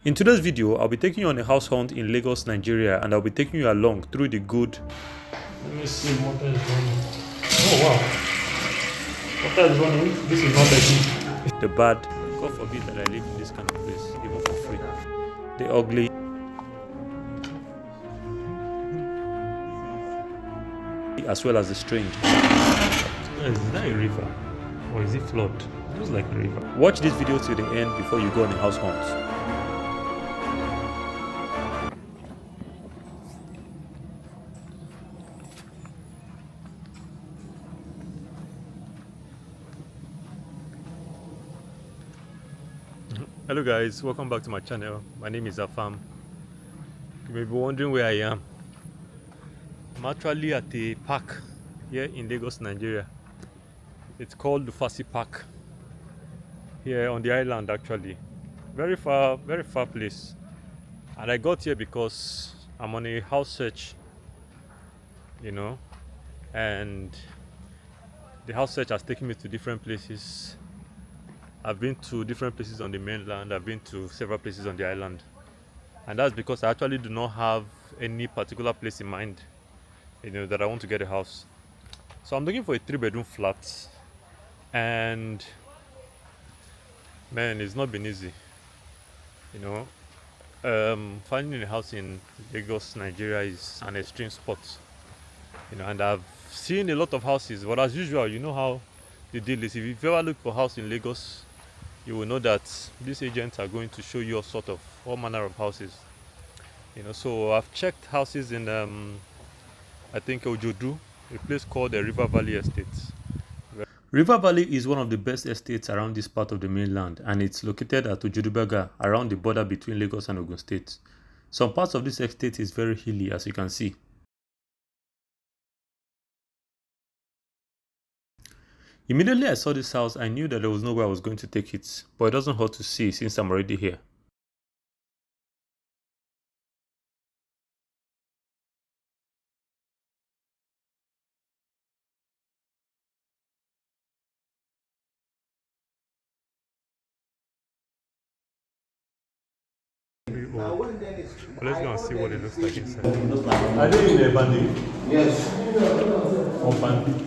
In today's video, I'll be taking you on a house hunt in Lagos, Nigeria, and I'll be taking you along through the good. Let me see what is running. Oh wow. What is running? This is not legit. The bad. God forbid that I live in this kind of place, even for free. The ugly. As well as the strange. Is that a river? Or is it flood? It looks like a river. Watch this video till the end before you go on a house hunt. Hello guys, welcome back to my channel. My name is Afam. You may be wondering where I am. I'm actually at a park here in Lagos, Nigeria. It's called the Fasi Park. Here on the island actually. Very far place. And I got here because I'm on a house search, you know, and the house search has taken me to different places. I've been to different places on the mainland. I've been to several places on the island, and that's because I actually do not have any particular place in mind, you know, that I want to get a house. So I'm looking for a 3-bedroom flat, and man, it's not been easy, you know. Finding a house in Lagos, Nigeria is an extreme sport, you know, and I've seen a lot of houses, but as usual, you know how the deal is. If you've ever looked for a house in Lagos, you will know that these agents are going to show you all manner of houses, you know. So I've checked houses in I think Ojodu, a place called the River Valley Estate. River Valley is one of the best estates around this part of the mainland, and it's located at Ojudubaga, around the border between Lagos and Ogun State. Some parts of this estate is very hilly, as you can see. Immediately I saw this house, I knew that there was no way I was going to take it, but it doesn't hurt to see since I'm already here. Well, let's go and see what it looks like inside. Are they in a bandit? Yes. Or bandit?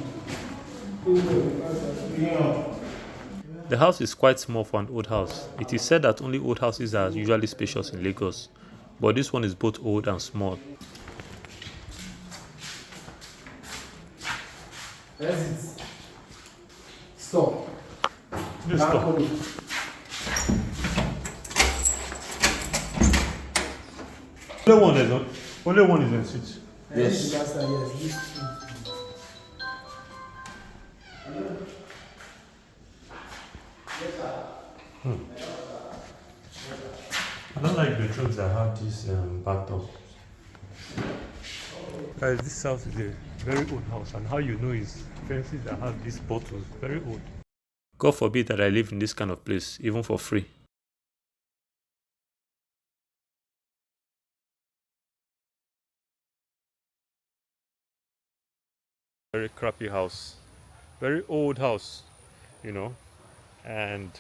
The house is quite small for an old house. It is said that only old houses are usually spacious in Lagos, but this one is both old and small. Exit. Stop. Just stop. Only one is in switch. Yes. I don't like the trucks that have this bathtub. Guys, this house is a very old house, and how you know is fences that have these bottles, very old. God forbid that I live in this kind of place, even for free. Very crappy house, very old house, you know, and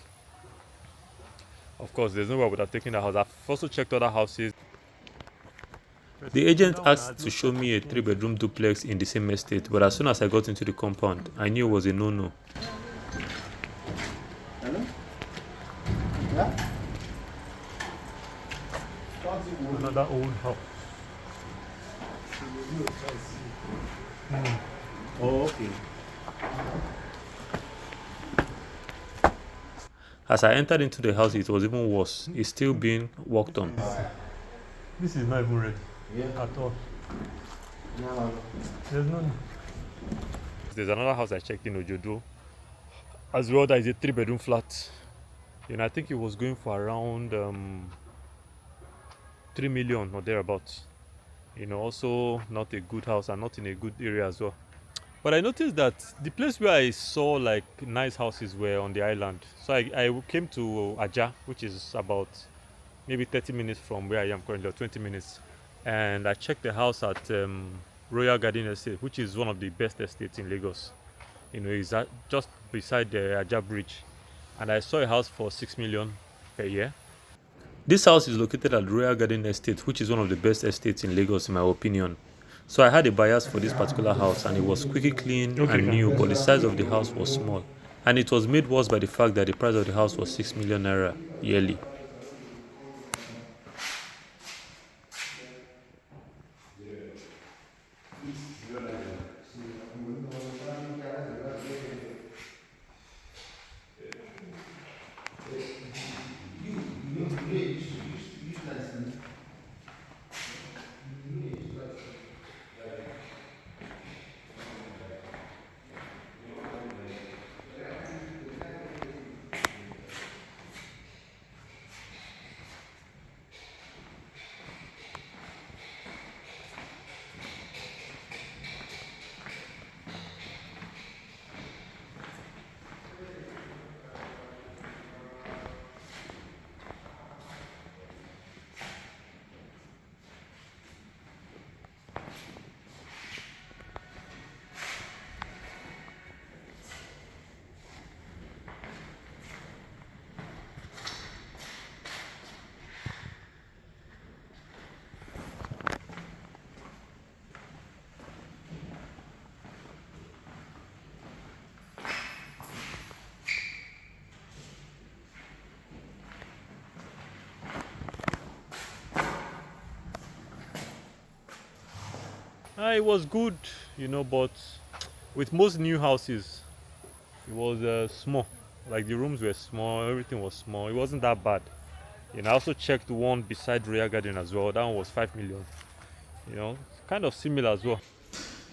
of course there's no way I would have taken that house. I've also checked other houses. The agent asked to show me a 3-bedroom duplex in the same estate, but as soon as I got into the compound, I knew it was a no-no. Hello? Yeah? Another old house. Oh, okay. As I entered into the house, it was even worse. It's still being worked on. This is not even ready Yeah. at all. No. There's none. There's another house I checked in Ojodu as well. That is a 3-bedroom flat. You know, I think it was going for around 3 million or thereabouts. You know, also not a good house and not in a good area as well. But I noticed that the place where I saw like nice houses were on the island. So I came to Aja, which is about maybe 30 minutes from where I am currently, or 20 minutes. And I checked the house at Royal Garden Estate, which is one of the best estates in Lagos. You know, it's just beside the Aja Bridge. And I saw a house for 6 million per year. This house is located at Royal Garden Estate, which is one of the best estates in Lagos in my opinion. So I had a bias for this particular house, and it was quickly clean and new, but the size of the house was small. And it was made worse by the fact that the price of the house was 6 million naira yearly. It was good, but with most new houses, it was small. Like the rooms were small, everything was small. It wasn't that bad. I also checked the one beside Royal Garden as well. That one was 5 million. Kind of similar as well.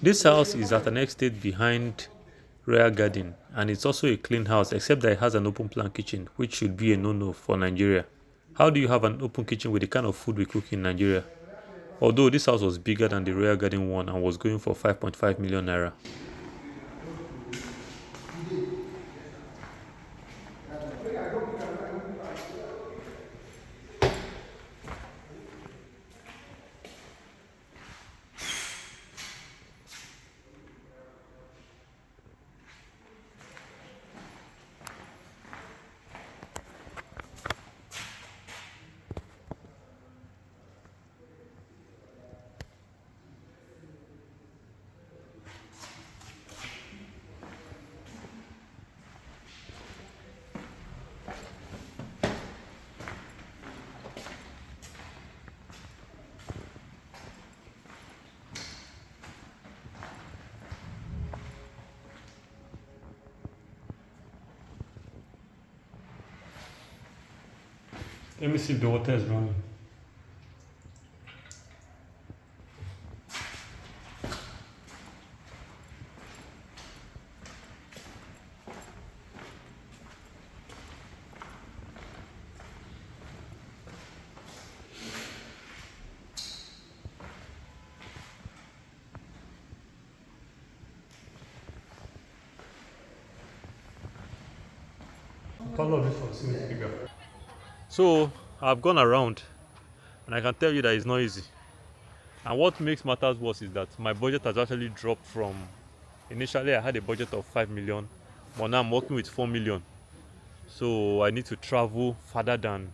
This house is at an estate behind Royal Garden, and it's also a clean house except that it has an open plan kitchen, which should be a no-no for Nigeria. How do you have an open kitchen with the kind of food we cook in Nigeria? Although this house was bigger than the Royal Garden one and was going for 5.5 million naira. Let me see if the water is running. Follow this one, see what's bigger. So I've gone around and I can tell you that it's not easy. And what makes matters worse is that my budget has actually dropped from, initially I had a budget of 5 million, but now I'm working with 4 million. So I need to travel further than,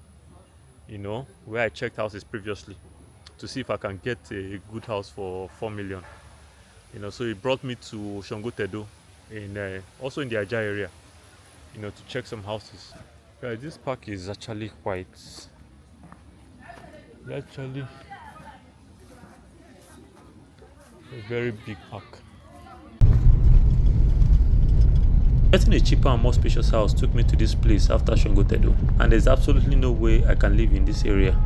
where I checked houses previously to see if I can get a good house for 4 million. So it brought me to Shongotedo, also in the Aja area, to check some houses. Guys, this park is actually quite, actually a very big park. Getting a cheaper and more spacious house took me to this place after Shongotedo, and there's absolutely no way I can live in this area.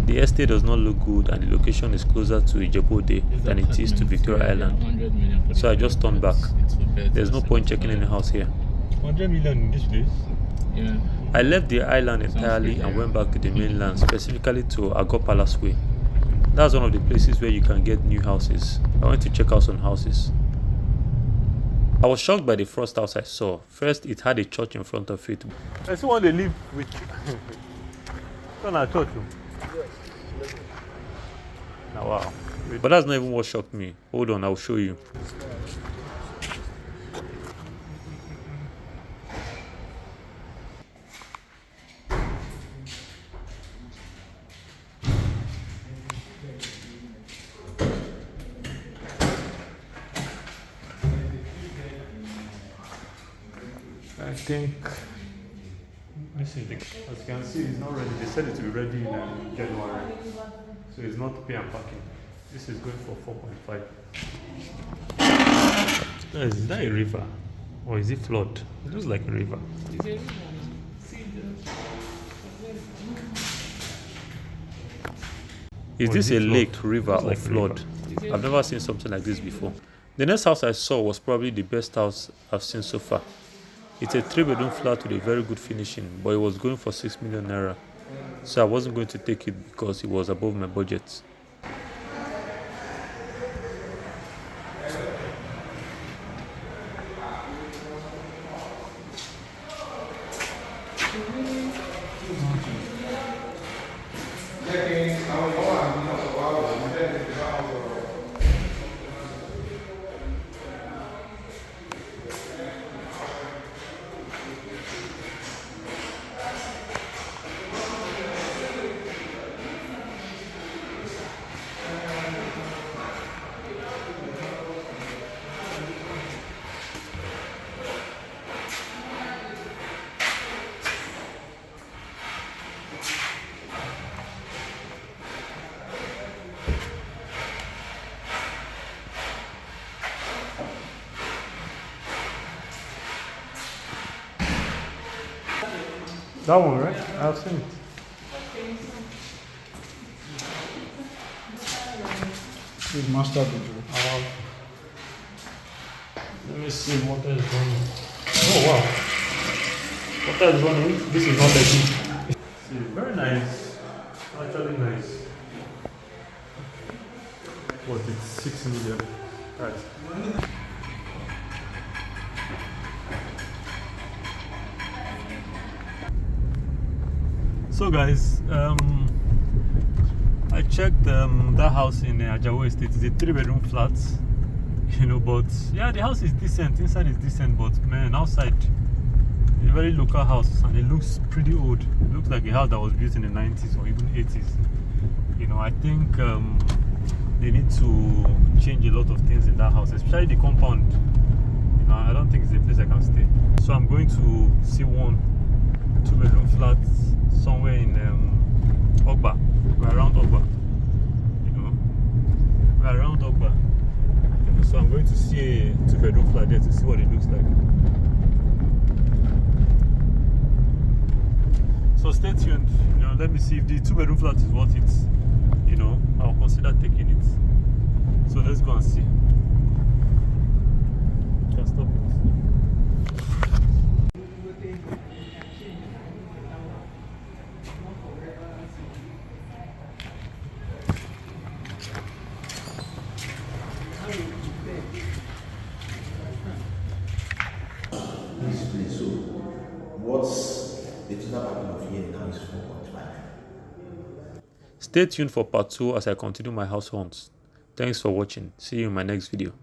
The estate does not look good and the location is closer to Ijebu-Ode than it is to Victoria Island. So I just turned back. There's no point checking any house here. 100 million in this place? Yeah. I left the island entirely and went back to the mainland, specifically to Agor Palace Way. That's one of the places where you can get new houses. I went to check out some houses. I was shocked by the first house I saw. First, it had a church in front of it. I see one they live with. It's not a church. Now, wow. But that's not even what shocked me. Hold on, I'll show you. think, as you can see, it's not ready. They said it will be ready in January, so it's not pay and packing. This is going for 4.5. Is that a river or is it flood? It looks like a river. Is this a lake, river, or flood? I've never seen something like this before. The next house I saw was probably the best house I've seen so far. It's a 3-bedroom flat with a very good finishing, but it was going for 6 million naira. So I wasn't going to take it because it was above my budget. That one, right? I've seen it. This is master bedroom. Let me see what is running. Oh wow. What is running? This is not legit. See, very nice. Actually nice. What, it's 6 million. Right. So guys, I checked that house in Ajawo Estate. It's a 3-bedroom flat, you know, but yeah, the house is decent. Inside is decent, but man, outside, it's a very local house and it looks pretty old. It looks like a house that was built in the 90s or even 80s. You know, I think they need to change a lot of things in that house, especially the compound. You know, I don't think it's a place I can stay. So I'm going to see one 2-bedroom flat somewhere in Ogba. We're around Ogba. You know, we're around Ogba. So I'm going to see a 2-bedroom flat there to see what it looks like. So stay tuned. You know, let me see if the 2-bedroom flat is worth it. You know, I'll consider taking it. So let's go and see. Can stop it. This place, so what's the total parking of here now is 4.5. Stay tuned for part 2 as I continue my house hunts. Thanks for watching. See you in my next video.